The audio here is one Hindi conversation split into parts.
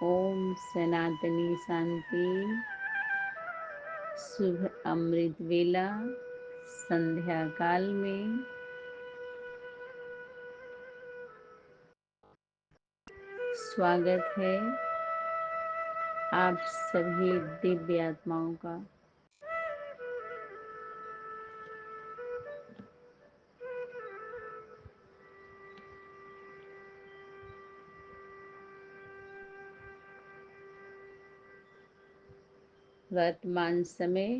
ओम सनातनी शांति। शुभ अमृत वेला संध्या काल में स्वागत है आप सभी दिव्य आत्माओं का। वर्तमान समय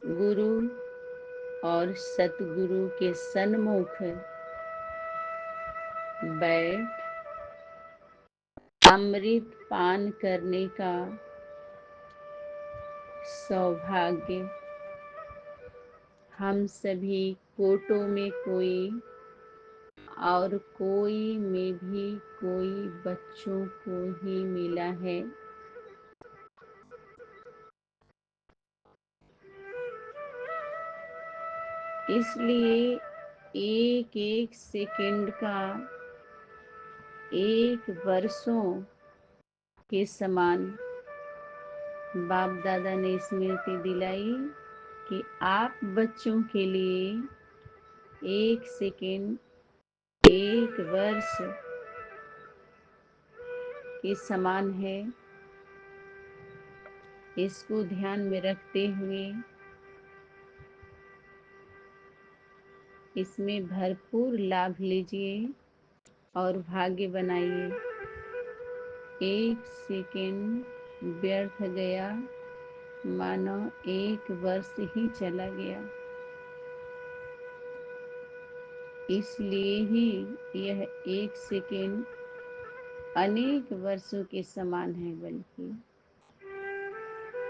गुरु और सतगुरु के सन्मुख बैठ अमृत पान करने का सौभाग्य हम सभी कोटों में कोई और कोई में भी कोई बच्चों को ही मिला है। इसलिए एक एक सेकंड का एक वर्षों के समान बाप दादा ने स्मृति दिलाई कि आप बच्चों के लिए एक सेकंड एक वर्ष के समान है। इसको ध्यान में रखते हुए इसमें भरपूर लाभ लीजिए और भाग्य बनाइए। एक सेकंड व्यर्थ गया मानो एक वर्ष ही चला गया। इसलिए ही यह एक सेकंड अनेक वर्षों के समान है। बल्कि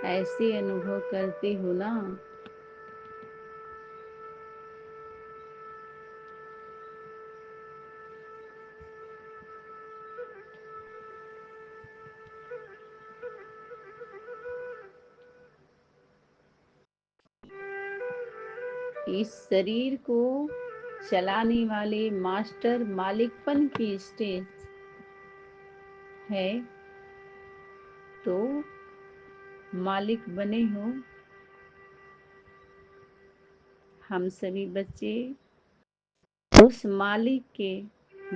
ऐसे अनुभव करते हो ना। इस शरीर को चलाने वाले मास्टर मालिकपन की स्टेज है तो मालिक बने हो। हम सभी बच्चे उस मालिक के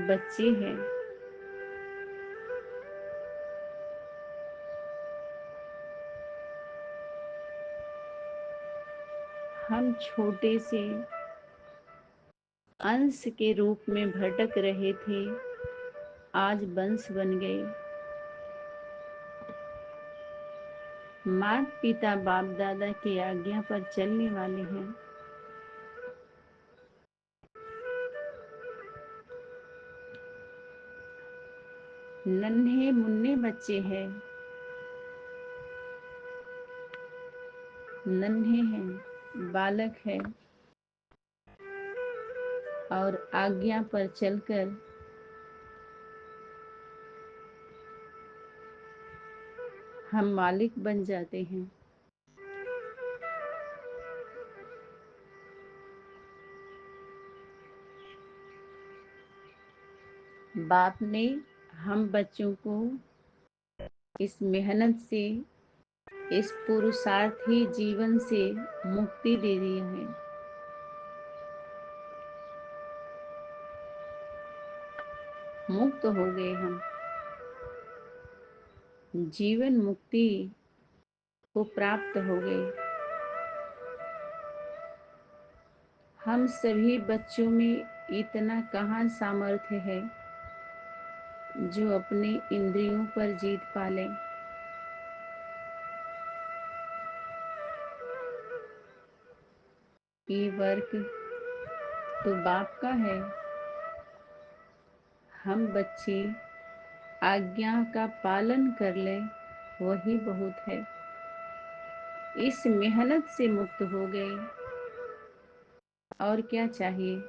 बच्चे हैं। हम छोटे से अंश के रूप में भटक रहे थे, आज वंश बन गए। माता पिता बाप दादा की आज्ञा पर चलने वाले हैं। नन्हे मुन्ने बच्चे हैं, नन्हे हैं, बालक है और आज्ञा पर चलकर हम मालिक बन जाते हैं। बाप ने हम बच्चों को इस मेहनत से, इस पुरुषार्थी जीवन से मुक्ति दे दिया है। मुक्त हो गए हम, जीवन मुक्ति को प्राप्त हो गए। हम सभी बच्चों में इतना कहाँ सामर्थ्य है जो अपने इंद्रियों पर जीत पाले। ये वर्क तो बाप का है। हम बच्चे आज्ञा का पालन कर ले वही बहुत है। इस मेहनत से मुक्त हो गए और क्या चाहिए।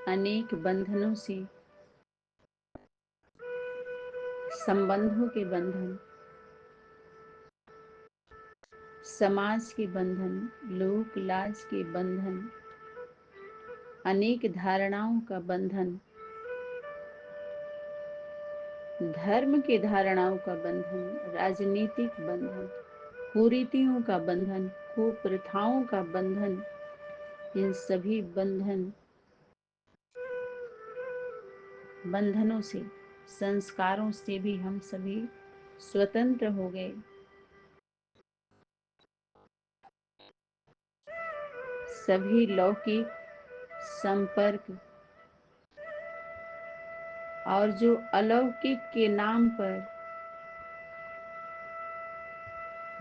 अनेक बंधनों से संबंधों के बंधन, समाज के बंधन, लोक लाज के बंधन, अनेक धारणाओं का बंधन, धर्म के धारणाओं का बंधन, राजनीतिक बंधन, कुरीतियों का बंधन, कुप्रथाओं का बंधन, इन सभी बंधनों से, संस्कारों से भी हम सभी स्वतंत्र हो गए। सभी लौकिक संपर्क और जो अलौकिक के नाम पर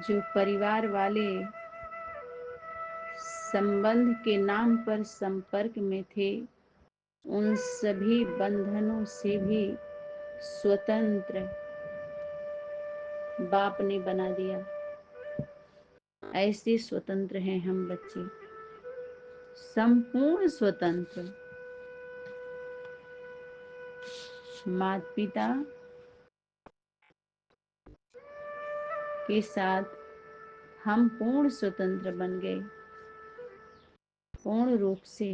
जो परिवार वाले संबंध के नाम पर संपर्क में थे, उन सभी बंधनों से भी स्वतंत्र बाप ने बना दिया। ऐसे स्वतंत्र हैं हम बच्चे, संपूर्ण स्वतंत्र। माता पिता के साथ हम पूर्ण स्वतंत्र बन गए, पूर्ण रूप से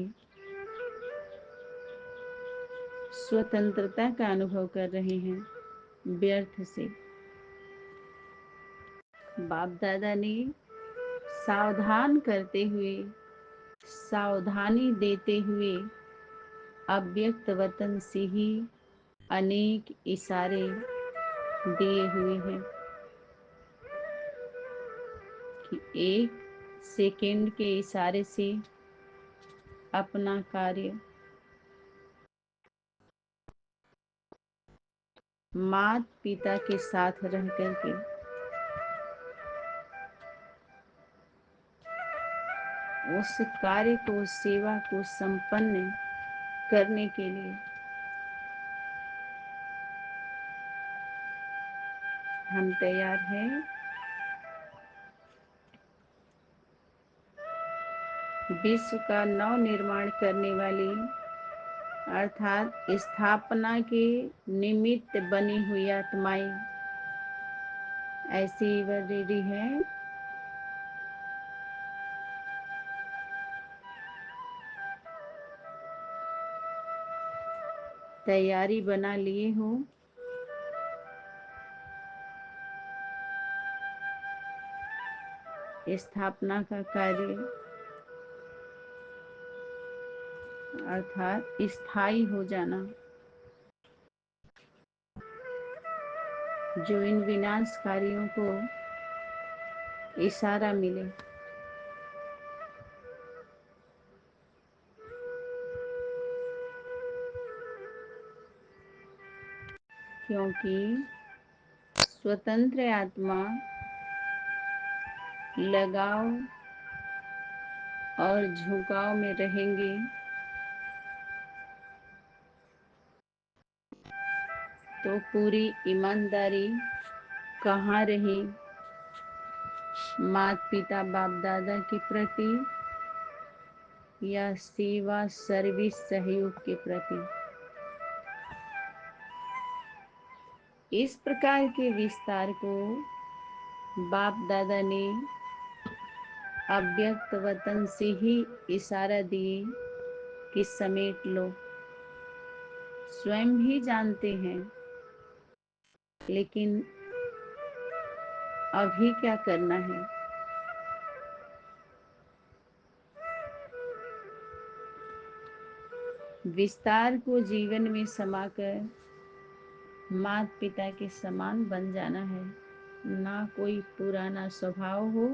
स्वतंत्रता का अनुभव कर रहे हैं, व्यर्थ से। बाप दादा ने सावधान करते हुए, सावधानी देते हुए अव्यक्त वतन से ही अनेक इशारे दिए हुए हैं कि एक सेकंड के इशारे से अपना कार्य माता पिता के साथ रह करके उस कार्य को, सेवा को संपन्न करने के लिए हम तैयार हैं। विश्व का नव निर्माण करने वाली अर्थात स्थापना के निमित्त बनी हुई आत्माएं ऐसी एवर रेडी है। तैयारी बना लिए हो स्थापना का कार्य अर्थात स्थायी हो जाना, जो इन विनाशकारियों को इशारा मिले। क्योंकि स्वतंत्र आत्मा लगाव और झुकाव में रहेंगे तो पूरी ईमानदारी कहाँ रही माता पिता बाप दादा के प्रति या सेवा सर्विस सहयोग के प्रति। इस प्रकार के विस्तार को बाप दादा ने अव्यक्त वतन से ही इशारा दिए कि समेट लो। स्वयं भी जानते हैं, लेकिन अभी क्या करना है। विस्तार को जीवन में समाकर माता पिता के समान बन जाना है। ना कोई पुराना स्वभाव हो,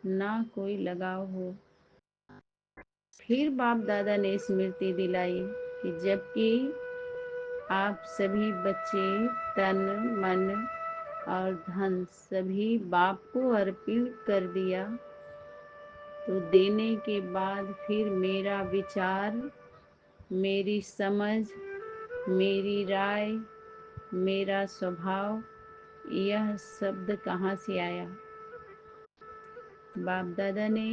ना कोई लगाव हो। फिर बाप दादा ने स्मृति दिलाई कि जबकि आप सभी बच्चे तन मन और धन सभी बाप को अर्पित कर दिया, तो देने के बाद फिर मेरा विचार, मेरी समझ, मेरी राय, मेरा स्वभाव, यह शब्द कहाँ से आया। बाप दादा ने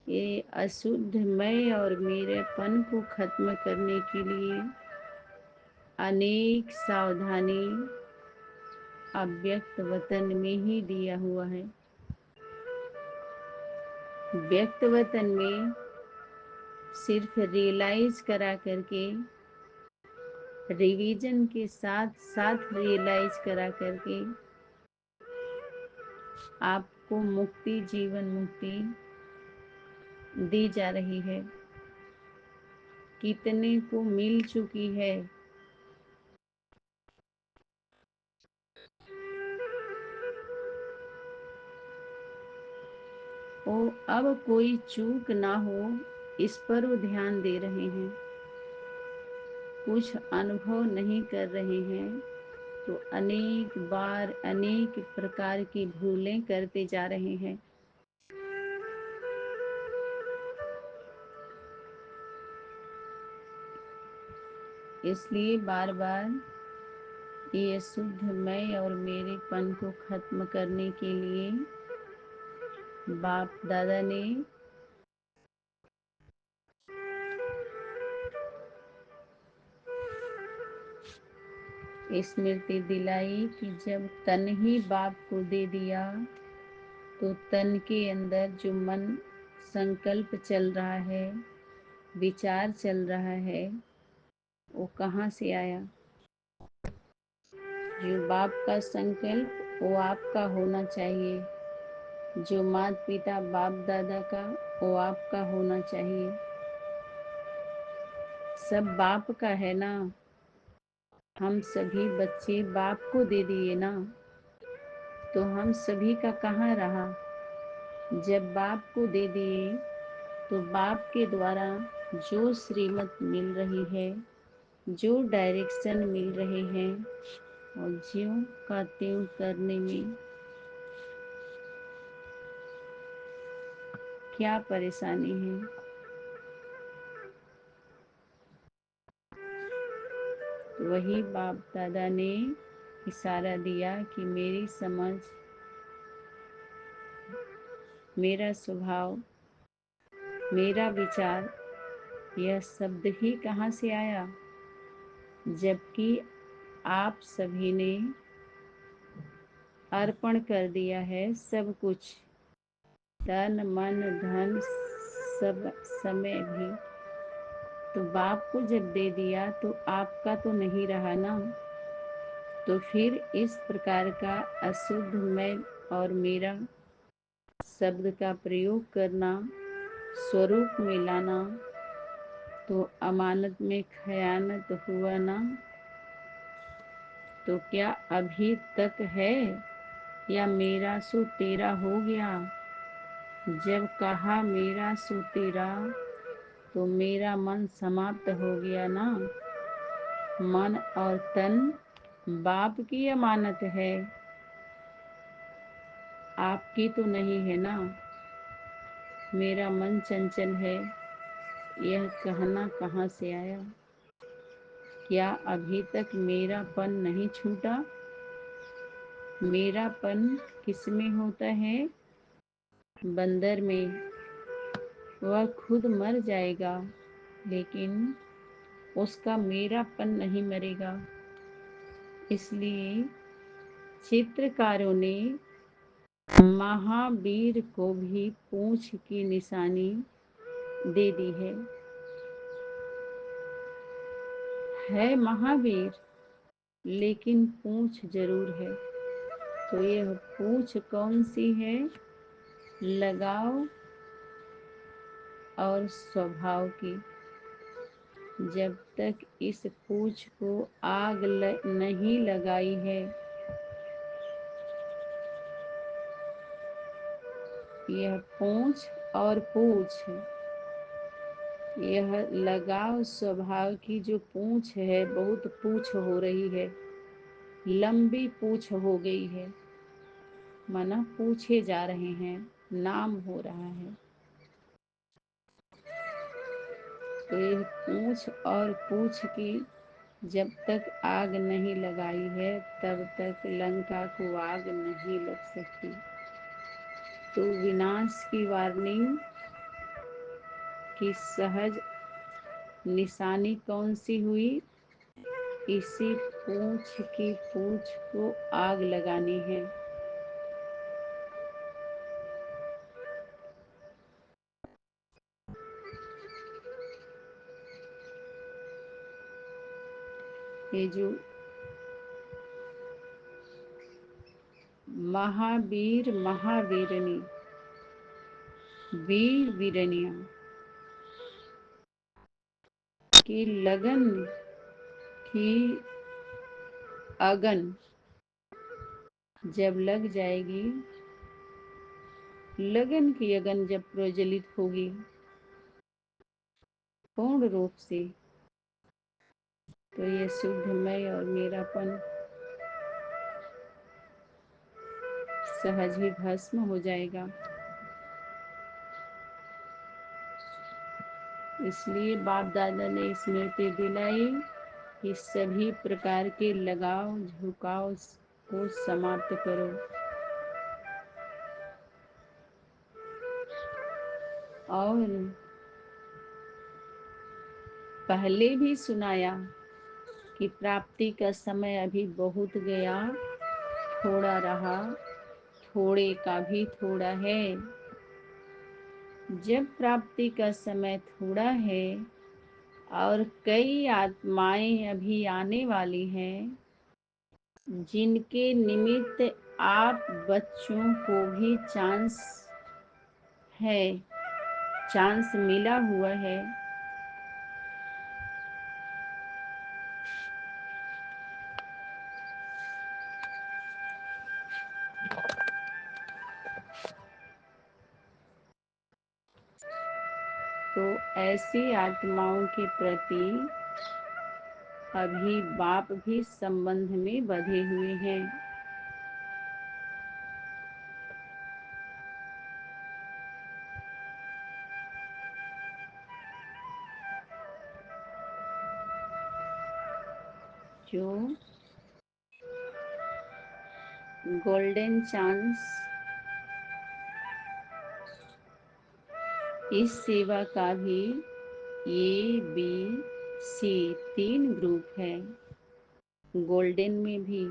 ये अशुद्ध मैं और मेरेपन को खत्म करने के लिए अनेक सावधानी अव्यक्त वतन में ही दिया हुआ है। व्यक्त वतन में सिर्फ रियलाइज करा करके, रिवीजन के साथ साथ रियलाइज करा करके आपको मुक्ति, जीवन मुक्ति दी जा रही है। कितने को मिल चुकी है। और अब कोई चूक ना हो, इस पर वो ध्यान दे रहे हैं। कुछ अनुभव नहीं कर रहे हैं तो अनेक बार अनेक प्रकार की भूलें करते जा रहे हैं। इसलिए बार बार ये शुद्ध मैं और मेरेपन को खत्म करने के लिए बाप दादा ने स्मृति दिलाई कि जब तन ही बाप को दे दिया तो तन के अंदर जो मन संकल्प चल रहा है, विचार चल रहा है, वो कहाँ से आया। जो बाप का संकल्प वो आपका होना चाहिए। जो माता पिता बाप दादा का वो आपका होना चाहिए। सब बाप का है ना। हम सभी बच्चे बाप को दे दिए ना, तो हम सभी का कहाँ रहा। जब बाप को दे दिए तो बाप के द्वारा जो श्रीमत मिल रही है, जो डायरेक्शन मिल रहे हैं, और ज्यों का त्यों करने में क्या परेशानी है। वही बाप दादा ने इशारा दिया कि मेरी समझ, मेरा स्वभाव, मेरा विचार, यह शब्द ही कहाँ से आया, जबकि आप सभी ने अर्पण कर दिया है सब कुछ, तन मन धन सब समय भी। तो बाप को जब दे दिया तो आपका तो नहीं रहा ना। तो फिर इस प्रकार का अशुद्ध मैं और मेरा शब्द का प्रयोग करना, स्वरूप में लाना, तो अमानत में खयानत हुआ ना। तो क्या अभी तक है या मेरा सो तेरा हो गया। जब कहा मेरा सो तेरा तो मेरा मन समाप्त हो गया ना। मन और तन बाप की अमानत है, आपकी तो नहीं है ना। मेरा मन चंचल है, यह कहना कहाँ से आया। क्या अभी तक मेरापन नहीं छूटा। मेरापन किस में होता है। बंदर में। वह खुद मर जाएगा लेकिन उसका मेरापन नहीं मरेगा। इसलिए चित्रकारों ने महावीर को भी पूंछ की निशानी दे दी है महावीर, लेकिन पूंछ जरूर है। तो यह पूंछ कौन सी है। लगाव और स्वभाव की। जब तक इस पूंछ को आग नहीं लगाई है, यह पूंछ और पूंछ, यह लगाव स्वभाव की जो पूंछ है, बहुत पूंछ हो रही है, लंबी पूंछ हो गई है, माना पूछे जा रहे हैं, नाम हो रहा है। तो यह पूंछ और पूंछ की जब तक आग नहीं लगाई है तब तक लंका को आग नहीं लग सकती। तो विनाश की वार्निंग की सहज निशानी कौन सी हुई। इसी पूंछ की पूंछ को आग लगानी है। ये जो महावीर महावीरनी वीर वीरनिया की लगन की अगन जब लग जाएगी, लगन की अगन जब प्रज्वलित होगी पूर्ण रूप से, तो ये शुद्ध मैं और मेरापन सहज ही भस्म हो जाएगा। इसलिए बाप दादा ने स्मृति दिलाई कि सभी प्रकार के लगाव झुकाव को समाप्त करो। और पहले भी सुनाया कि प्राप्ति का समय अभी बहुत गया, थोड़ा रहा, थोड़े का भी थोड़ा है। जब प्राप्ति का समय थोड़ा है और कई आत्माएं अभी आने वाली हैं, जिनके निमित्त आप बच्चों को भी चांस मिला हुआ है, तो ऐसी आत्माओं के प्रति अभी बाप भी संबंध में बंधे हुए हैं। जो गोल्डन चांस इस सेवा का भी ABC 3 ग्रुप है। गोल्डन में भी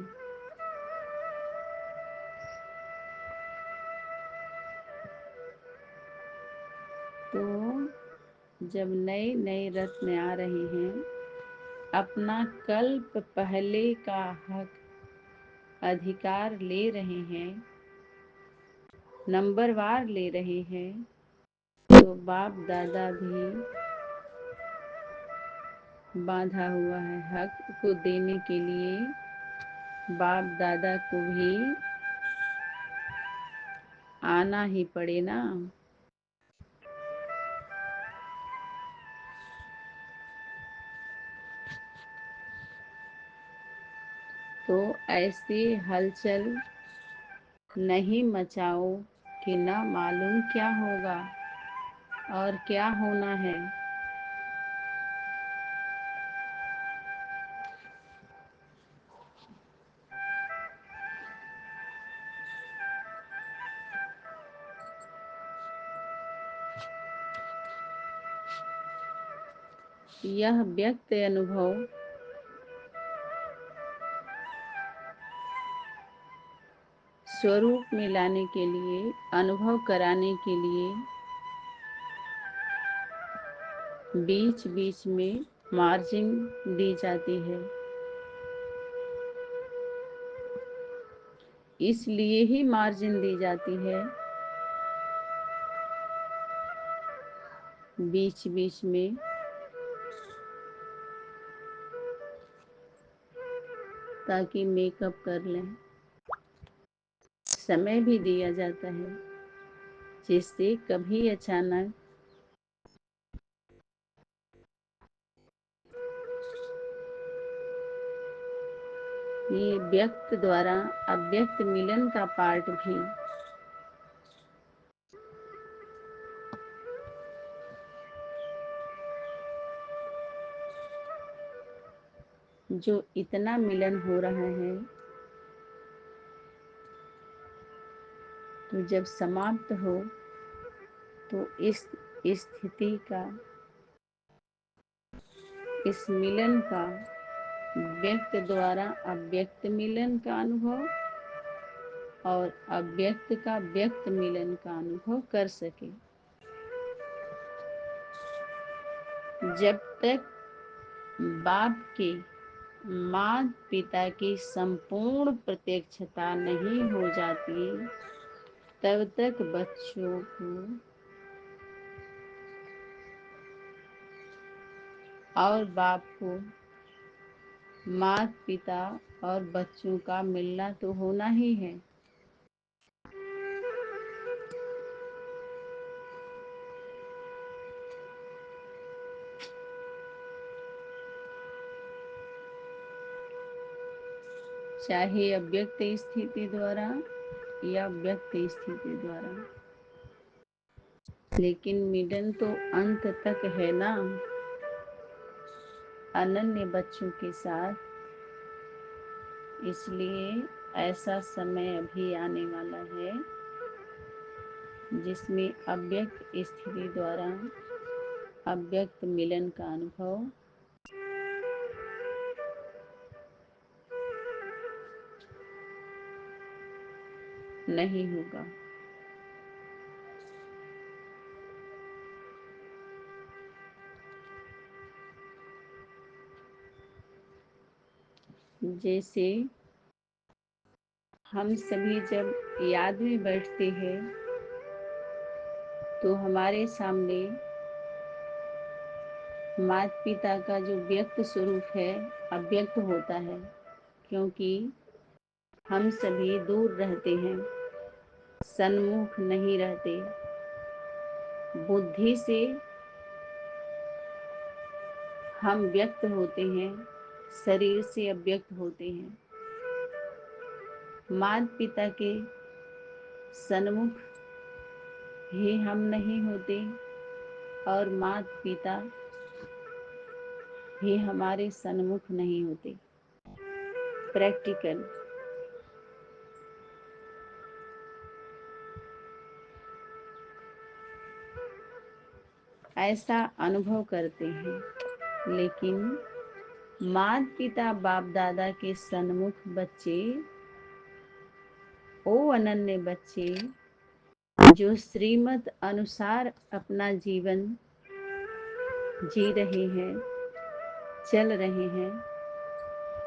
तो जब नए नए रत्न आ रहे हैं, अपना कल्प पहले का हक अधिकार ले रहे हैं, नंबरवार ले रहे हैं, तो बाप दादा भी बांधा हुआ है। हक को देने के लिए बाप दादा को भी आना ही पड़े ना। तो ऐसी हलचल नहीं मचाओ कि ना मालूम क्या होगा और क्या होना है। यह व्यक्त अनुभव स्वरूप में लाने के लिए, अनुभव कराने के लिए बीच बीच में मार्जिन दी जाती है। इसलिए ही मार्जिन दी जाती है, बीच बीच में, ताकि मेकअप कर लें। समय भी दिया जाता है, जिससे कभी अचानक ये व्यक्त द्वारा अव्यक्त मिलन का पार्ट भी जो इतना मिलन हो रहा है, तो जब समाप्त हो तो इस स्थिति का, इस मिलन का व्यक्त द्वारा अव्यक्त मिलन का अनुभव और अव्यक्त का व्यक्त मिलन का अनुभव कर सके। जब तक बाप के माता पिता की संपूर्ण प्रत्यक्षता नहीं हो जाती, तब तक बच्चों को और बाप को, माता पिता और बच्चों का मिलना तो होना ही है। चाहे अव्यक्त स्थिति द्वारा या व्यक्त स्थिति द्वारा, लेकिन मिलन तो अंत तक है ना, अनन्य बच्चों के साथ। इसलिए ऐसा समय अभी आने वाला है जिसमें अव्यक्त स्थिति द्वारा अव्यक्त मिलन का अनुभव नहीं होगा। जैसे हम सभी जब याद में बैठते हैं तो हमारे सामने माता पिता का जो व्यक्त स्वरूप है अव्यक्त होता है, क्योंकि हम सभी दूर रहते हैं, सन्मुख नहीं रहते। बुद्धि से हम व्यक्त होते हैं, शरीर से अव्यक्त होते हैं। माता पिता के सन्मुख भी हम नहीं होते और माता पिता भी हमारे सन्मुख नहीं होते। प्रैक्टिकल ऐसा अनुभव करते हैं, लेकिन माता पिता बाप दादा के सन्मुख बच्चे, ओ अनन्य बच्चे जो श्रीमत अनुसार अपना जीवन जी रहे हैं, चल रहे हैं,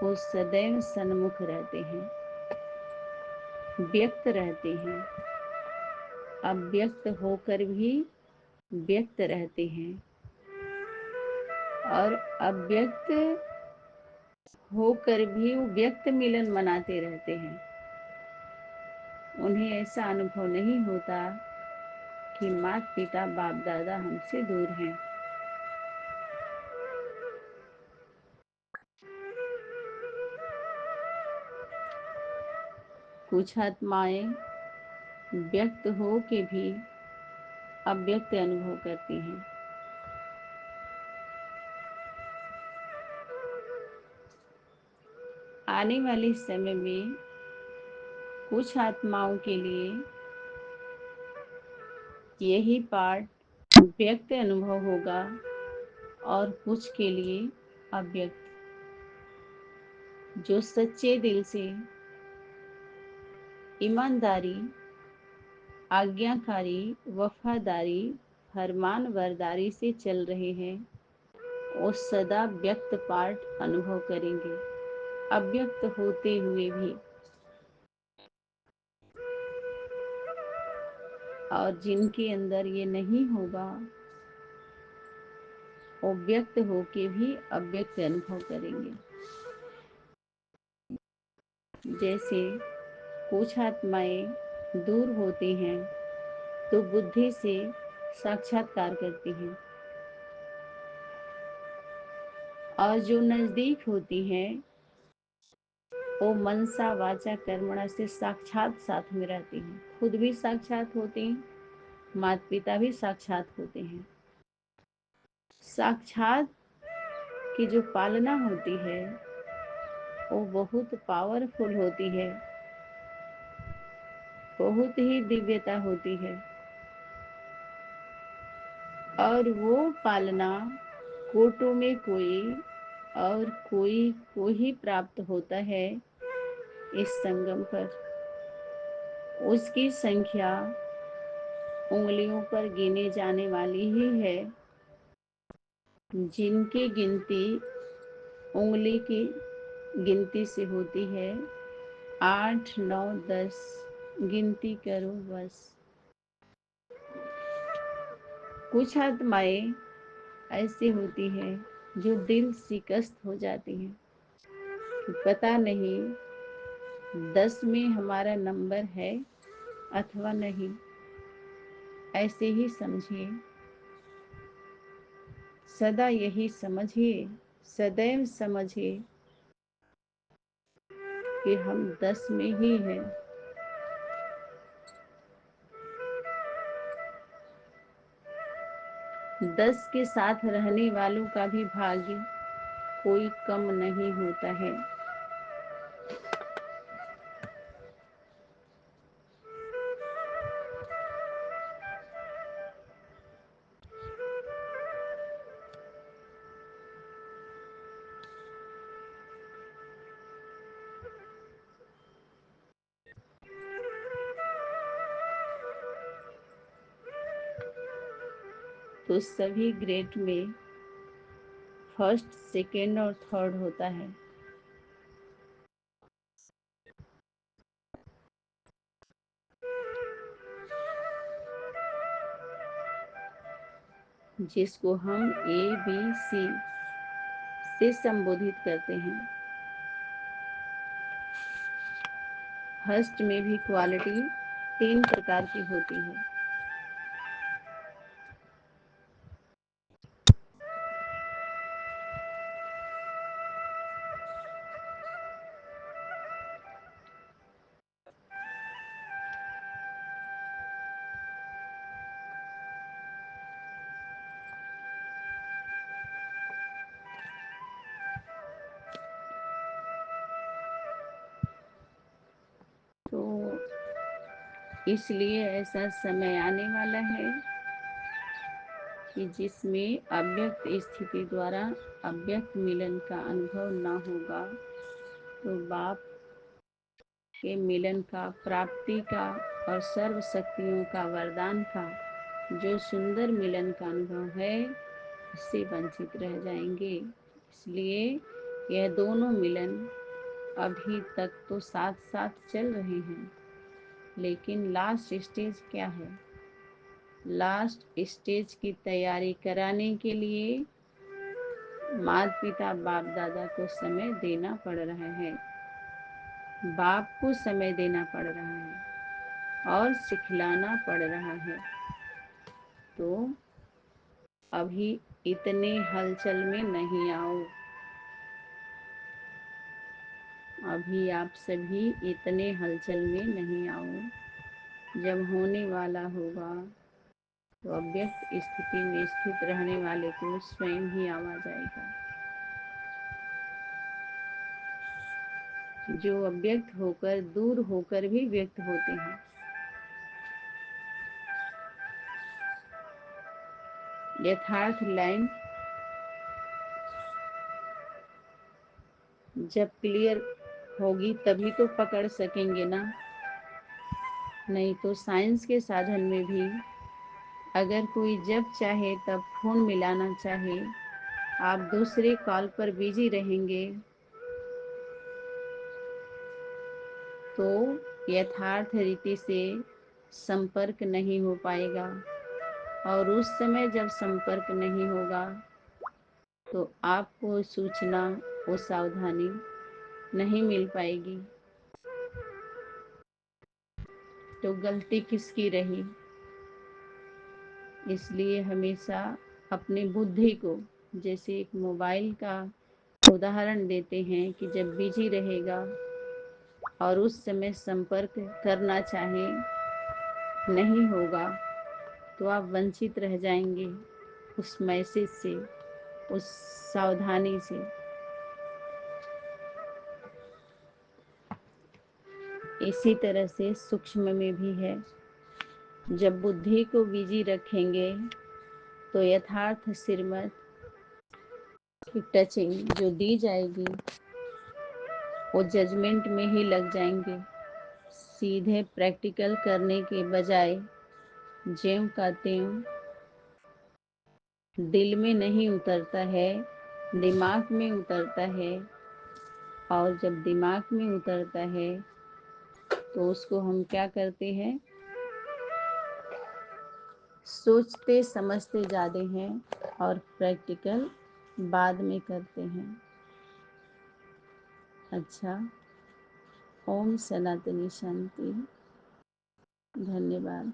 वो सदैव सन्मुख रहते हैं, व्यक्त रहते हैं, अव्यक्त होकर भी व्यक्त रहते हैं और अव्यक्त होकर भी वो व्यक्त मिलन मनाते रहते हैं। उन्हें ऐसा अनुभव नहीं होता कि माता पिता बाप दादा हमसे दूर हैं। कुछ आत्माएं व्यक्त हो के भी अव्यक्त अनुभव करती हैं। आने वाले समय में कुछ आत्माओं के लिए यही पार्ट व्यक्त अनुभव होगा और कुछ के लिए अव्यक्त। जो सच्चे दिल से ईमानदारी, आज्ञाकारी, वफादारी, फरमानबरदारी से चल रहे हैं, वो सदा व्यक्त पार्ट अनुभव करेंगे, अव्यक्त होते हुए भी। और जिनके अंदर ये नहीं होगा, वो व्यक्त होके भी अव्यक्त अनुभव करेंगे। जैसे कुछ आत्माएं दूर होती हैं तो बुद्धि से साक्षात्कार करती हैं, और जो नजदीक होती हैं वो मनसा वाचा कर्मणा से साक्षात साथ में रहती हैं। खुद भी साक्षात होती हैं, माता पिता भी साक्षात होते हैं। साक्षात की जो पालना होती है वो बहुत पावरफुल होती है, बहुत ही दिव्यता होती है। और वो पालना कोटों में कोई और कोई को ही प्राप्त होता है इस संगम पर। उसकी संख्या उंगलियों पर गिने जाने वाली ही है, जिनकी गिनती उंगली की गिनती से होती है। 8, 9, 10 गिनती करो बस। कुछ आत्माएं ऐसी होती है जो दिल शिकस्त हो जाती हैं कि पता नहीं 10 में हमारा नंबर है अथवा नहीं। ऐसे ही समझिए, सदा यही समझिए, सदैव समझिए कि हम 10 में ही हैं। दस के साथ रहने वालों का भी भाग्य कोई कम नहीं होता है। तो सभी ग्रेड में फर्स्ट, सेकेंड और थर्ड होता है। जिसको हम ABC से संबोधित करते हैं। फर्स्ट में भी क्वालिटी 3 प्रकार की होती है। तो इसलिए ऐसा समय आने वाला है कि जिसमें अव्यक्त स्थिति द्वारा अव्यक्त मिलन का अनुभव न होगा, तो बाप के मिलन का, प्राप्ति का और सर्व शक्तियों का, वरदान का जो सुंदर मिलन का अनुभव है, उससे वंचित रह जाएंगे। इसलिए यह दोनों मिलन अभी तक तो साथ साथ चल रहे हैं, लेकिन लास्ट स्टेज क्या है? लास्ट स्टेज की तैयारी कराने के लिए माता पिता बाप दादा को समय देना पड़ रहा है, बाप को समय देना पड़ रहा है और सिखलाना पड़ रहा है। तो अभी इतने हलचल में नहीं आओ। अभी आप सभी इतने हलचल में नहीं आओ। जब होने वाला होगा तो अव्यक्त स्थिति में स्थित रहने वाले को स्वयं ही आवाज आएगा। जो अव्यक्त होकर, दूर होकर भी व्यक्त होते हैं। यथार्थ लाइन जब क्लियर होगी तभी तो पकड़ सकेंगे ना। नहीं तो साइंस के साधन में भी अगर कोई जब चाहे तब फोन मिलाना चाहे, आप दूसरे कॉल पर बिजी रहेंगे तो यथार्थ रीति से संपर्क नहीं हो पाएगा। और उस समय जब संपर्क नहीं होगा तो आपको सूचना, वो सावधानी नहीं मिल पाएगी। तो गलती किसकी रही? इसलिए हमेशा अपनी बुद्धि को, जैसे एक मोबाइल का उदाहरण देते हैं कि जब बिजी रहेगा और उस समय संपर्क करना चाहे नहीं होगा तो आप वंचित रह जाएंगे उस मैसेज से, उस सावधानी से। इसी तरह से सूक्ष्म में भी है। जब बुद्धि को बिजी रखेंगे तो यथार्थ श्रीमत कि टचिंग जो दी जाएगी वो जजमेंट में ही लग जाएंगे। सीधे प्रैक्टिकल करने के बजाय ज्यों का त्यों दिल में नहीं उतरता है, दिमाग में उतरता है। और जब दिमाग में उतरता है तो उसको हम क्या करते हैं, सोचते समझते ज़्यादा हैं और प्रैक्टिकल बाद में करते हैं। अच्छा, ओम सनातनी शांति। धन्यवाद।